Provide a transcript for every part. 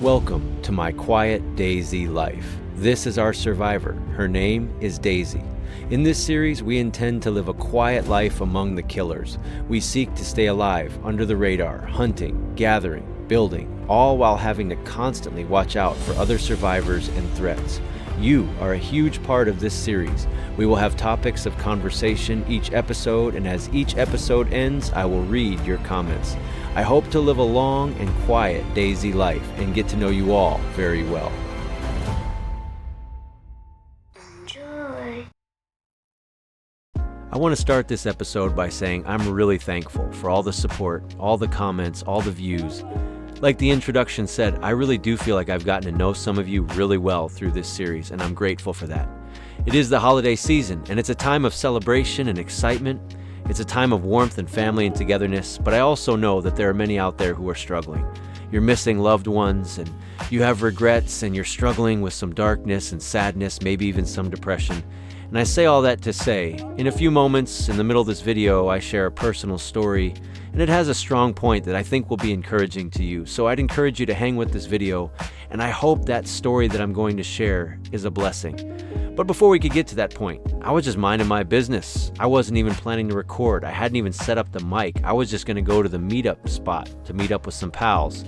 Welcome to my quiet Dayz life. This is our survivor. Her name is Dayz. In this series, we intend to live a quiet life among the killers. We seek to stay alive, under the radar, hunting, gathering, building, all while having to constantly watch out for other survivors and threats. You are a huge part of this series. We will have topics of conversation each episode, and as each episode ends, I will read your comments. I hope to live a long and quiet Dayz life and get to know you all very well. Enjoy. I want to start this episode by saying I'm really thankful for all the support, all the comments, all the views. Like the introduction said, I really do feel like I've gotten to know some of you really well through this series, and I'm grateful for that. It is the holiday season, and it's a time of celebration and excitement. It's a time of warmth and family and togetherness, but I also know that there are many out there who are struggling. You're missing loved ones, and you have regrets, and you're struggling with some darkness and sadness, maybe even some depression. And I say all that to say, in a few moments in the middle of this video, I share a personal story, and it has a strong point that I think will be encouraging to you. So I'd encourage you to hang with this video, and I hope that story that I'm going to share is a blessing. But before we could get to that point, I was just minding my business. I wasn't even planning to record. I hadn't even set up the mic. I was just going to go to the meetup spot to meet up with some pals.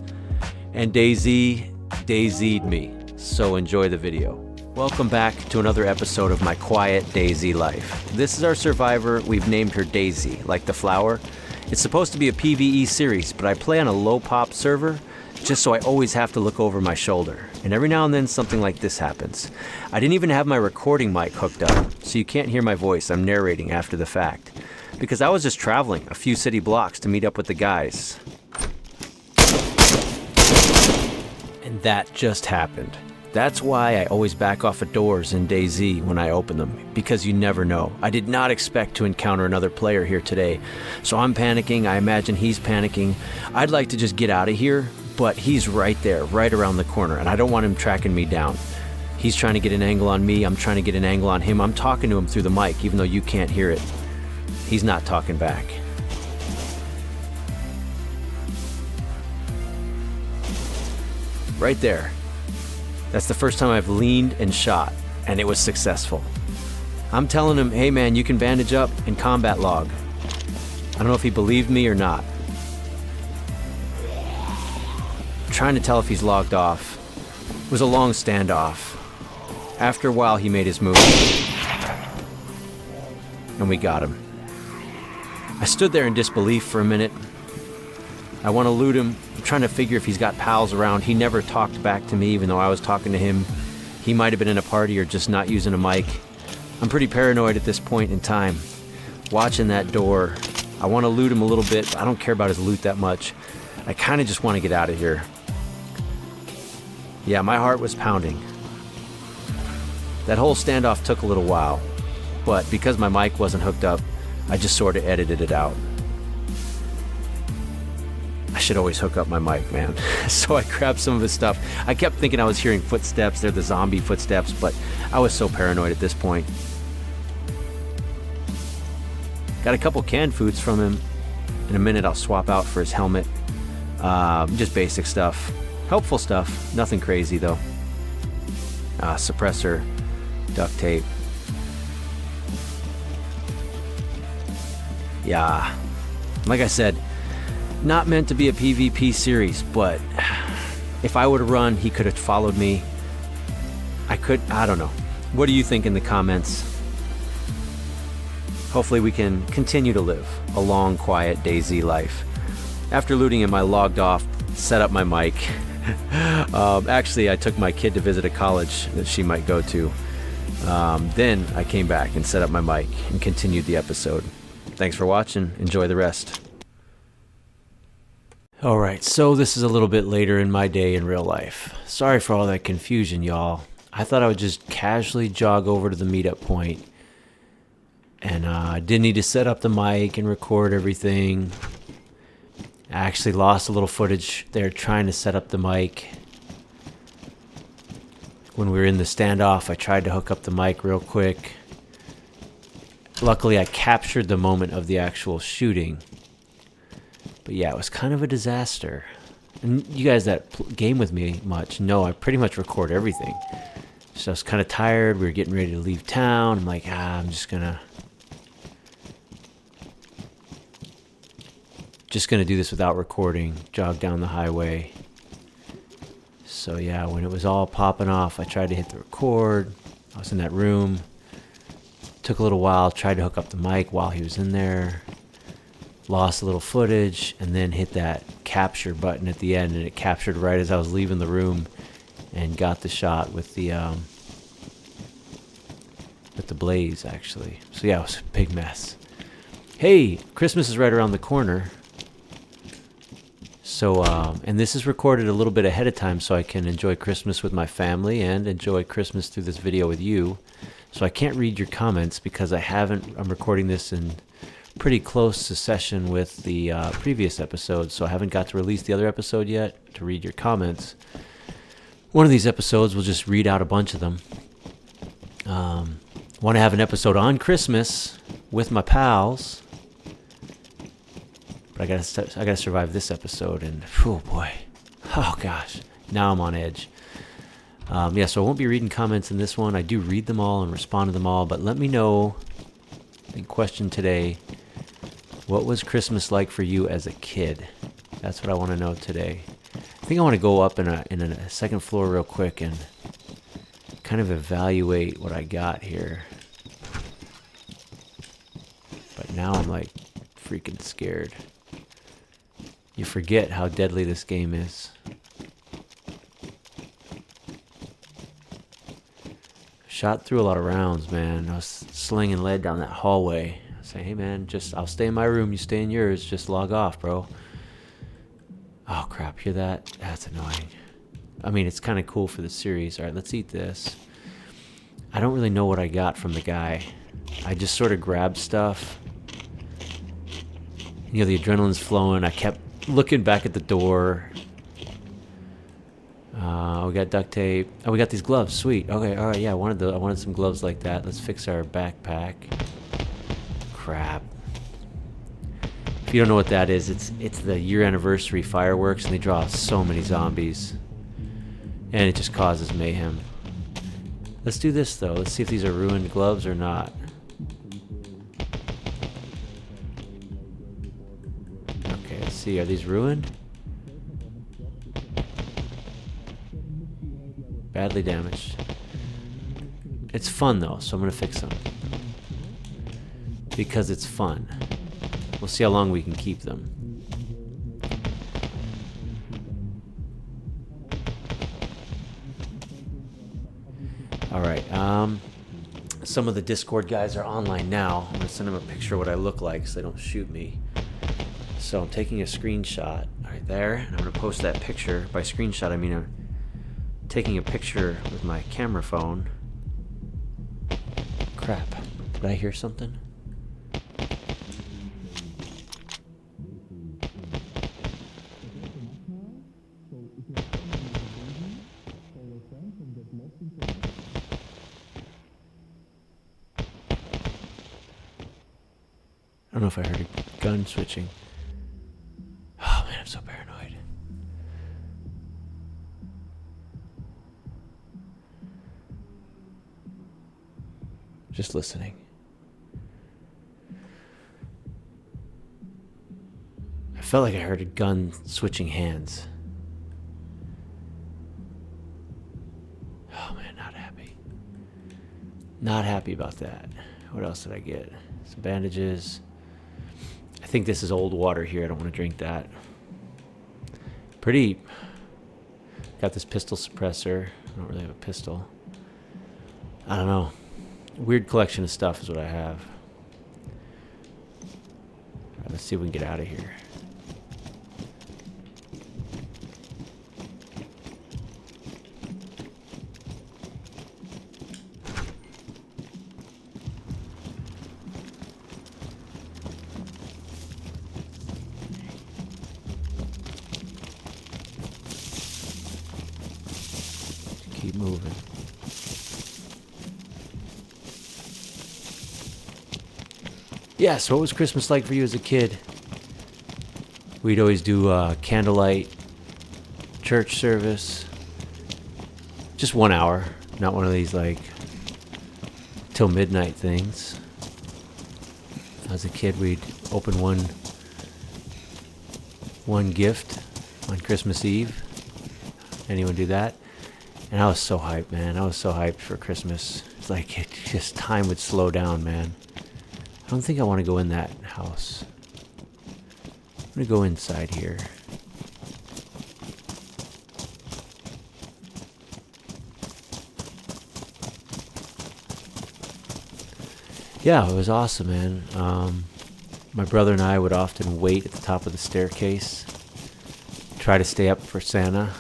And Dayz'd me. So enjoy the video. Welcome back to another episode of my quiet Dayz life. This is our survivor. We've named her Dayz, like the flower. It's supposed to be a PvE series, but I play on a low pop server, just so I always have to look over my shoulder. And every now and then something like this happens. I didn't even have my recording mic hooked up, so you can't hear my voice. I'm narrating after the fact. Because I was just traveling a few city blocks to meet up with the guys. And that just happened. That's why I always back off of doors in Dayz when I open them, because you never know. I did not expect to encounter another player here today, so I'm panicking. I imagine he's panicking. I'd like to just get out of here, but he's right there, right around the corner, and I don't want him tracking me down. He's trying to get an angle on me. I'm trying to get an angle on him. I'm talking to him through the mic, even though you can't hear it. He's not talking back. Right there. That's the first time I've leaned and shot, and it was successful. I'm telling him, hey man, you can bandage up and combat log. I don't know if he believed me or not. I'm trying to tell if he's logged off. It was a long standoff. After a while, he made his move. And we got him. I stood there in disbelief for a minute. I want to loot him. I'm trying to figure if he's got pals around. He never talked back to me, even though I was talking to him. He might have been in a party or just not using a mic. I'm pretty paranoid at this point in time. Watching that door. I want to loot him a little bit. I don't care about his loot that much. I kind of just want to get out of here. Yeah, my heart was pounding. That whole standoff took a little while, but because my mic wasn't hooked up, I just sort of edited it out. I should always hook up my mic, man. So I grabbed some of his stuff. I kept thinking I was hearing footsteps. They're the zombie footsteps, but I was so paranoid at this point. Got a couple canned foods from him. In a minute, I'll swap out for his helmet. Just basic stuff. Helpful stuff. Nothing crazy, though. Suppressor, duct tape. Yeah. Like I said, not meant to be a PvP series, but if I would have run, he could have followed me. I don't know. What do you think in the comments? Hopefully we can continue to live a long, quiet Dayz life. After looting him, I logged off, set up my mic. Actually, I took my kid to visit a college that she might go to. Then I came back and set up my mic and continued the episode. Thanks for watching. Enjoy the rest. Alright, so this is a little bit later in my day in real life. Sorry for all that confusion, y'all. I thought I would just casually jog over to the meetup point. And I didn't need to set up the mic and record everything. I actually lost a little footage there trying to set up the mic. When we were in the standoff, I tried to hook up the mic real quick. Luckily, I captured the moment of the actual shooting. But yeah, it was kind of a disaster. And you guys that game with me much know I pretty much record everything. So I was kind of tired. We were getting ready to leave town. I'm like, I'm just gonna do this without recording. Jog down the highway. So yeah, when it was all popping off, I tried to hit the record. I was in that room. Took a little while. Tried to hook up the mic while he was in there. Lost a little footage, and then hit that capture button at the end, and it captured right as I was leaving the room, and got the shot with the blaze actually. So yeah, it was a big mess. Hey, Christmas is right around the corner. So and this is recorded a little bit ahead of time so I can enjoy Christmas with my family and enjoy Christmas through this video with you. So I can't read your comments because I'm recording this in pretty close succession with the previous episode, so I haven't got to release the other episode yet to read your comments. One of these episodes will just read out a bunch of them. Want to have an episode on Christmas with my pals, but I gotta survive this episode, and oh boy, oh gosh, now I'm on edge. Yeah, so I won't be reading comments in this one. I do read them all and respond to them all, but let me know. The question today: what was Christmas like for you as a kid? That's what I want to know today. I think I want to go up in a second floor real quick and kind of evaluate what I got here. But now I'm like freaking scared. You forget how deadly this game is. Shot through a lot of rounds, man. I was slinging lead down that hallway. Say, hey man, I'll stay in my room, you stay in yours, just log off, bro. Oh crap, hear that? That's annoying. I mean, it's kind of cool for the series. Alright, let's eat this. I don't really know what I got from the guy. I just sort of grabbed stuff. You know, the adrenaline's flowing. I kept looking back at the door. We got duct tape. Oh, we got these gloves. Sweet. Okay, alright, yeah, I wanted some gloves like that. Let's fix our backpack. Crap. If you don't know what that is, it's the year anniversary fireworks, and they draw so many zombies. And it just causes mayhem. Let's do this though. Let's see if these are ruined gloves or not. Okay, let's see. Are these ruined? Badly damaged. It's fun though, so I'm gonna fix them. Because it's fun. We'll see how long we can keep them. Alright, some of the Discord guys are online now. I'm going to send them a picture of what I look like so they don't shoot me. So I'm taking a screenshot right there, and I'm going to post that picture. By screenshot, I mean I'm taking a picture with my camera phone. Crap, did I hear something? I don't know if I heard a gun switching. Oh man, I'm so paranoid. Just listening. I felt like I heard a gun switching hands. Oh man, not happy. Not happy about that. What else did I get? Some bandages. I think this is old water here. I don't want to drink that. Pretty. Got this pistol suppressor. I don't really have a pistol. I don't know. Weird collection of stuff is what I have. Alright, let's see if we can get out of here. Keep moving. Yeah, so what was Christmas like for you as a kid? We'd always do candlelight church service. Just 1 hour, not one of these like till midnight things. As a kid, we'd open one gift on Christmas Eve. Anyone do that? And I was so hyped, man. I was so hyped for Christmas. It's like time would slow down, man. I don't think I want to go in that house. I'm going to go inside here. Yeah, it was awesome, man. My brother and I would often wait at the top of the staircase, try to stay up for Santa.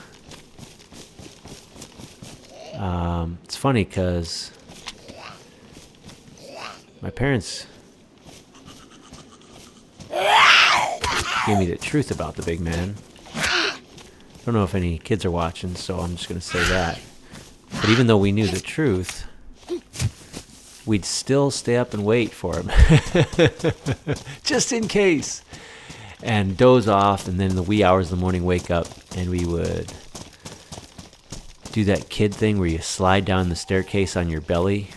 It's funny because my parents gave me the truth about the big man. I don't know if any kids are watching, so I'm just going to say that. But even though we knew the truth, we'd still stay up and wait for him. Just in case. And doze off, and then in the wee hours of the morning wake up, and we would do that kid thing where you slide down the staircase on your belly,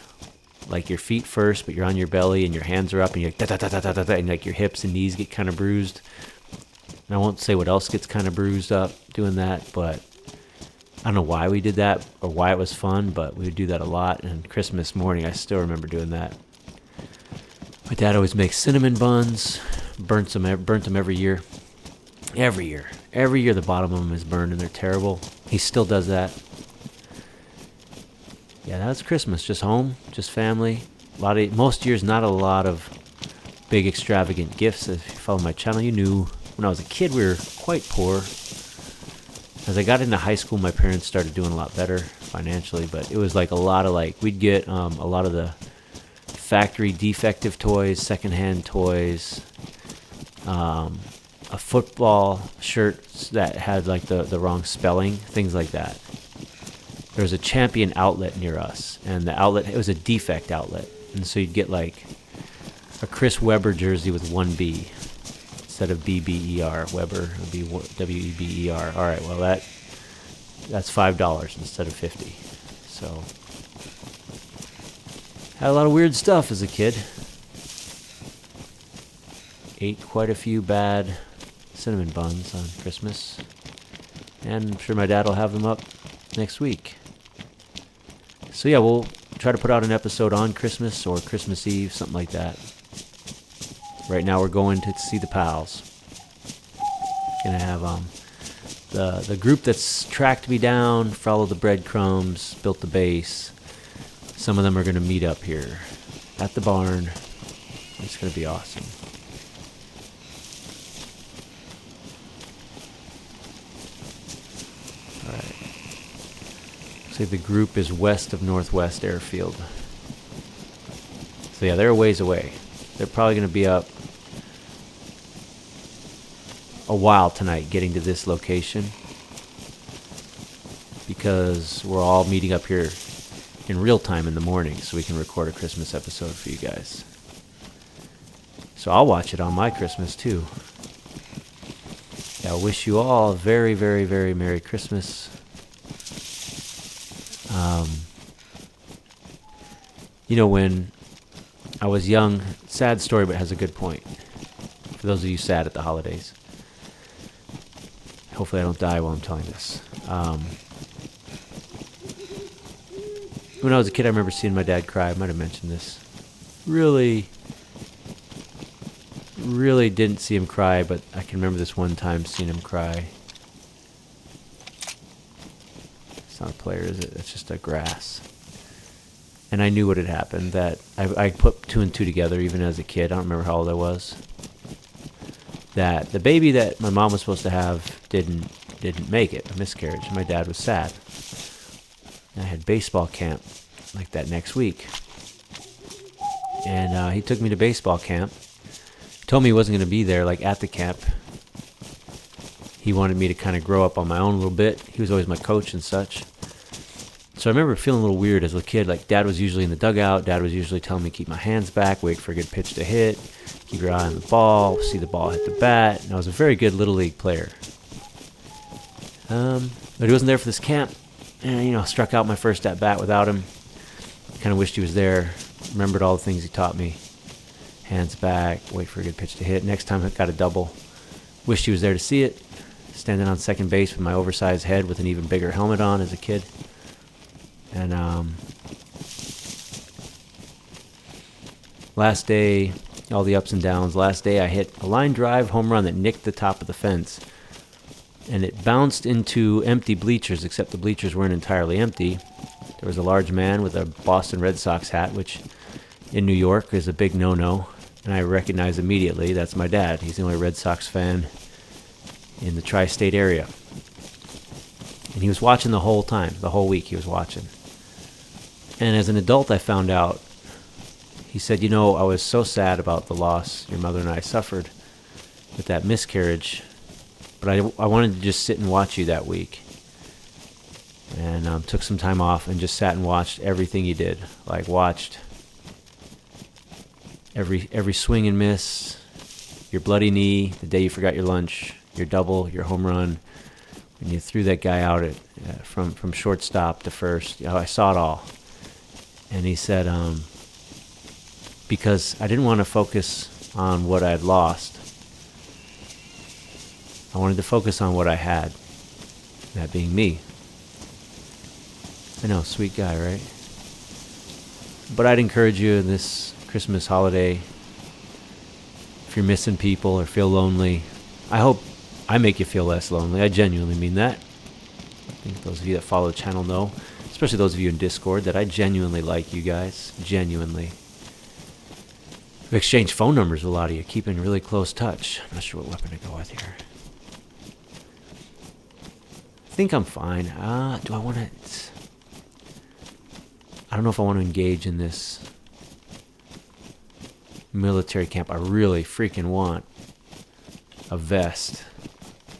like your feet first, but you're on your belly and your hands are up, and you're like da-da-da-da-da-da, and like your hips and knees get kind of bruised. And I won't say what else gets kind of bruised up doing that, but I don't know why we did that or why it was fun, but we would do that a lot. And Christmas morning, I still remember doing that. My dad always makes cinnamon buns, burnt them every year. Every year the bottom of them is burned and they're terrible. He still does that. Yeah, that's Christmas. Just home, just family. Most years, not a lot of big extravagant gifts. If you follow my channel, you knew when I was a kid we were quite poor. As I got into high school, my parents started doing a lot better financially, but it was like a lot of we'd get a lot of the factory defective toys, secondhand toys, a football shirt that had like the wrong spelling, things like that. There was a Champion outlet near us, and the outlet, it was a defect outlet, and so you'd get like a Chris Webber jersey with one B. Instead of B-B-E-R, Weber, it would be W-E-B-E-R. All right, well, that's $5 instead of $50. So, had a lot of weird stuff as a kid. Ate quite a few bad cinnamon buns on Christmas. And I'm sure my dad will have them up next week. So yeah, we'll try to put out an episode on Christmas or Christmas Eve, something like that. Right now we're going to see the pals. Gonna have the group that's tracked me down, followed the breadcrumbs, built the base. Some of them are gonna meet up here at the barn. It's gonna be awesome. All right. Looks like the group is west of Northwest Airfield. So yeah, they're a ways away. They're probably going to be up a while tonight getting to this location because we're all meeting up here in real time in the morning so we can record a Christmas episode for you guys. So I'll watch it on my Christmas too. Yeah, I wish you all a very, very, very Merry Christmas. When I was young, sad story, but has a good point. For those of you sad at the holidays. Hopefully I don't die while I'm telling this. When I was a kid, I remember seeing my dad cry. I might have mentioned this. Really didn't see him cry, but I can remember this one time seeing him cry. It's not a player, is it? It's just a grass. And I knew what had happened, that I put two and two together even as a kid. I don't remember how old I was. That the baby that my mom was supposed to have didn't make it, a miscarriage. My dad was sad. And I had baseball camp like that next week. And he took me to baseball camp. Told me he wasn't going to be there like at the camp. He wanted me to kind of grow up on my own a little bit. He was always my coach and such. So I remember feeling a little weird as a kid. Like, Dad was usually in the dugout. Dad was usually telling me to keep my hands back, wait for a good pitch to hit, keep your eye on the ball, see the ball hit the bat. And I was a very good Little League player. But he wasn't there for this camp. And, struck out my first at-bat without him. Kind of wished he was there. Remembered all the things he taught me. Hands back, wait for a good pitch to hit. Next time I got a double. Wished he was there to see it. Standing on second base with my oversized head with an even bigger helmet on as a kid. And last day, all the ups and downs. Last day I hit a line drive home run that nicked the top of the fence. And it bounced into empty bleachers, except the bleachers weren't entirely empty. There was a large man with a Boston Red Sox hat, which in New York is a big no-no. And I recognize immediately that's my dad. He's the only Red Sox fan in the tri-state area. And he was watching the whole time, the whole week he was watching. And as an adult I found out, he said, I was so sad about the loss your mother and I suffered with that miscarriage. But I wanted to just sit and watch you that week. And took some time off and just sat and watched everything you did. Like watched every swing and miss, your bloody knee, the day you forgot your lunch, your double, your home run, when you threw that guy out from shortstop to first. I saw it all. And he said, because I didn't want to focus on what I had lost. I wanted to focus on what I had, that being me. I know, sweet guy, right? But I'd encourage you in this Christmas holiday, if you're missing people or feel lonely, I hope I make you feel less lonely. I genuinely mean that. I think those of you that follow the channel know, especially those of you in Discord, that I genuinely like you guys. Genuinely. I've exchanged phone numbers with a lot of you, keeping really close touch. I'm not sure what weapon to go with here. I think I'm fine. Do I want to... I don't know if I want to engage in this military camp. I really freaking want a vest.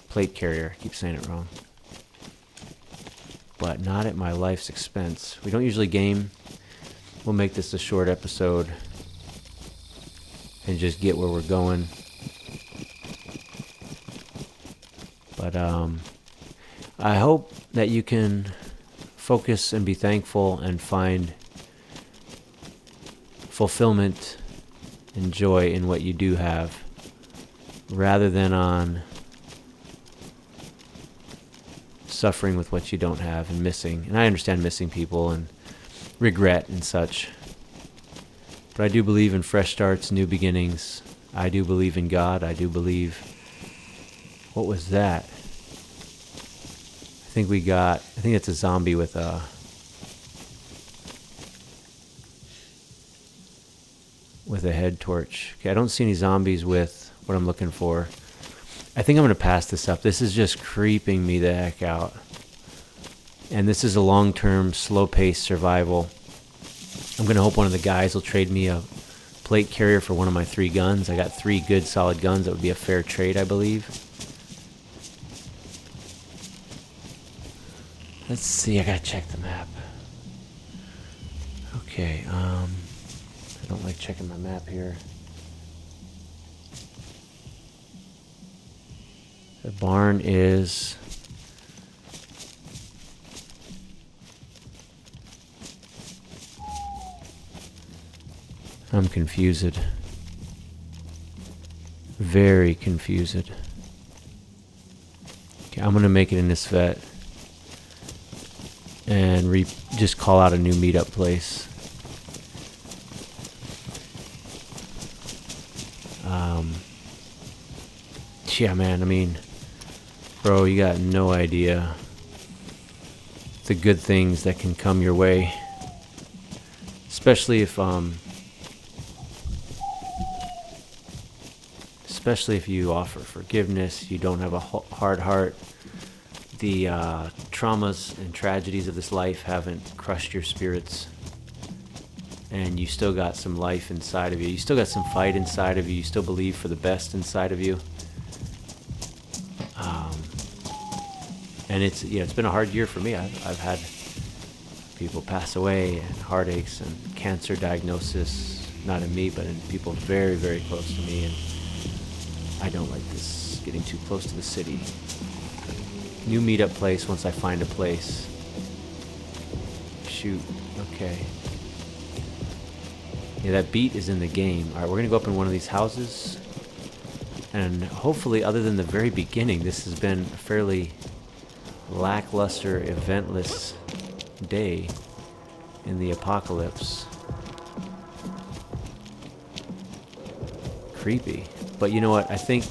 Plate carrier. I keep saying it wrong. But not at my life's expense. We don't usually game. We'll make this a short episode and just get where we're going. But I hope that you can focus and be thankful and find fulfillment and joy in what you do have, rather than on suffering with what you don't have and missing. And I understand missing people and regret and such. But I do believe in fresh starts, new beginnings. I do believe in God. I do believe... What was that? I think it's a zombie with a... with a head torch. Okay, I don't see any zombies with what I'm looking for. I think I'm going to pass this up. This is just creeping me the heck out. And this is a long-term, slow-paced survival. I'm going to hope one of the guys will trade me a plate carrier for one of my 3 guns. I got 3 good, solid guns. That would be a fair trade, I believe. Let's see, I got to check the map. Okay, I don't like checking my map here. The barn is... I'm confused. Very confused. Okay, I'm going to make it in this vet. And just call out a new meetup place. Yeah, man, I mean, bro, you got no idea the good things that can come your way. Especially if you offer forgiveness, you don't have a hard heart. The traumas and tragedies of this life haven't crushed your spirits, and you still got some life inside of you. You still got some fight inside of you. You still believe for the best inside of you. And it's been a hard year for me. I've had people pass away and heartaches and cancer diagnosis, not in me, but in people very, very close to me. And I don't like this getting too close to the city. New meetup place once I find a place. Shoot. Okay. Yeah, that beat is in the game. Alright, we're gonna go up in one of these houses. And hopefully, other than the very beginning, this has been a fairly lackluster, eventless day in the apocalypse. Creepy. But you know what? I think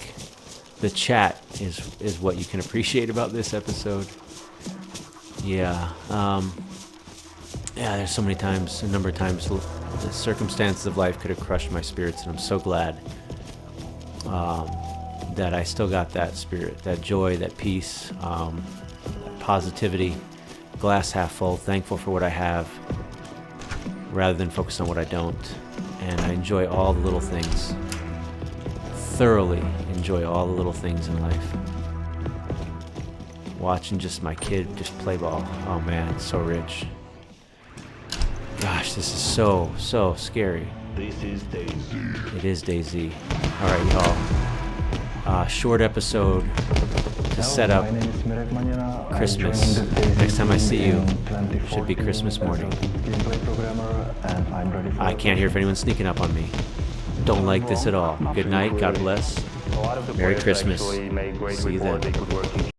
the chat is what you can appreciate about this episode. Yeah. Yeah, there's so many times, a number of times, the circumstances of life could have crushed my spirits, and I'm so glad that I still got that spirit, that joy, that peace, that positivity, glass half full, thankful for what I have, rather than focus on what I don't. And I enjoy all the little things. Thoroughly enjoy all the little things in life. Watching just my kid just play ball. Oh man, it's so rich. Gosh, this is so scary. This is Dayz. It is Dayz. Alright, y'all. Short episode to set up Christmas. Next time I see you, it should be Christmas morning. I can't hear if anyone's sneaking up on me. Don't like this at all. Good night, God bless. Merry Christmas. See you then.